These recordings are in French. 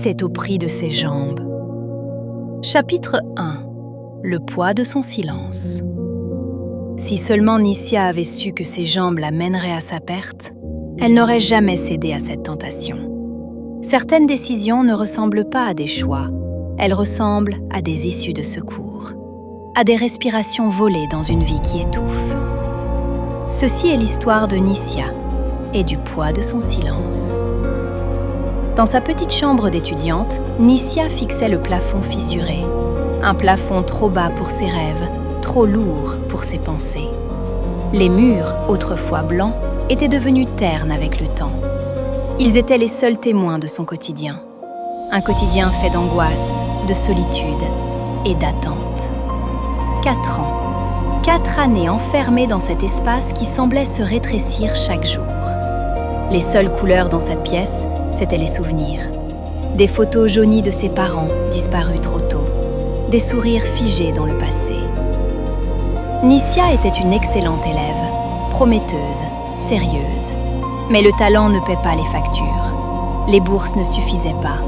c'est au prix de ses jambes. Chapitre 1. Le poids de son silence. Si seulement Nissia avait su que ses jambes la mèneraient à sa perte, elle n'aurait jamais cédé à cette tentation. Certaines décisions ne ressemblent pas à des choix, elles ressemblent à des issues de secours, à des respirations volées dans une vie qui étouffe. Ceci est l'histoire de Nissia et du poids de son silence. Dans sa petite chambre d'étudiante, Nissia fixait le plafond fissuré. Un plafond trop bas pour ses rêves, trop lourd pour ses pensées. Les murs, autrefois blancs, étaient devenus ternes avec le temps. Ils étaient les seuls témoins de son quotidien. Un quotidien fait d'angoisse, de solitude et d'attente. 4 ans. 4 années enfermées dans cet espace qui semblait se rétrécir chaque jour. Les seules couleurs dans cette pièce, c'étaient les souvenirs. Des photos jaunies de ses parents, disparus trop tôt. Des sourires figés dans le passé. Nissia était une excellente élève, prometteuse, sérieuse. Mais le talent ne paie pas les factures. Les bourses ne suffisaient pas.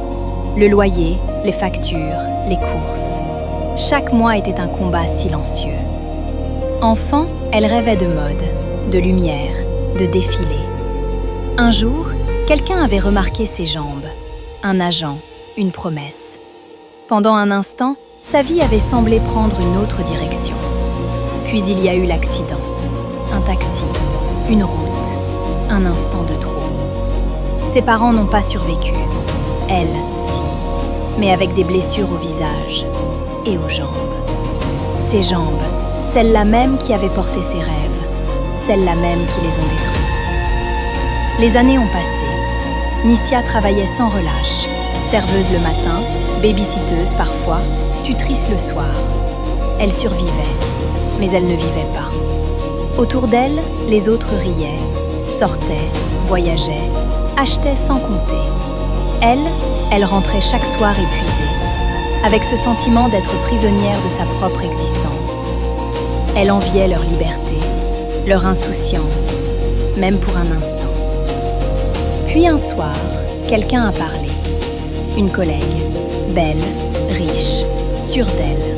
Le loyer, les factures, les courses. Chaque mois était un combat silencieux. Enfant, elle rêvait de mode, de lumière, de défilé. Un jour, quelqu'un avait remarqué ses jambes. Un agent, une promesse. Pendant un instant, sa vie avait semblé prendre une autre direction. Puis il y a eu l'accident. Un taxi, une route, un instant de trop. Ses parents n'ont pas survécu. Elle, si, mais avec des blessures au visage et aux jambes. Ses jambes, celles-là même qui avaient porté ses rêves, celles-là même qui les ont détruits. Les années ont passé. Nissia travaillait sans relâche, serveuse le matin, baby-sitteuse parfois, tutrice le soir. Elle survivait, mais elle ne vivait pas. Autour d'elle, les autres riaient, sortaient, voyageaient, achetaient sans compter. Elle rentrait chaque soir épuisée, avec ce sentiment d'être prisonnière de sa propre existence. Elle enviait leur liberté, leur insouciance, même pour un instant. Puis un soir, quelqu'un a parlé. Une collègue, belle, riche, sûre d'elle.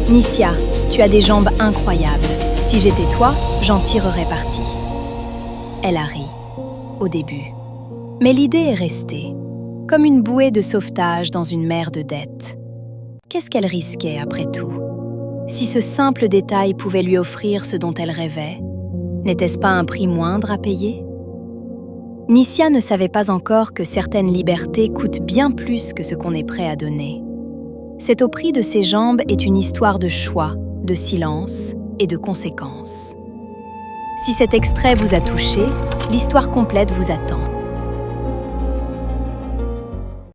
« Nissia, tu as des jambes incroyables. Si j'étais toi, j'en tirerais parti. » Elle a ri, au début. Mais l'idée est restée, comme une bouée de sauvetage dans une mer de dettes. Qu'est-ce qu'elle risquait après tout? Si ce simple détail pouvait lui offrir ce dont elle rêvait, n'était-ce pas un prix moindre à payer? Nissia ne savait pas encore que certaines libertés coûtent bien plus que ce qu'on est prêt à donner. C'est au prix de ses jambes est une histoire de choix, de silence et de conséquences. Si cet extrait vous a touché, l'histoire complète vous attend.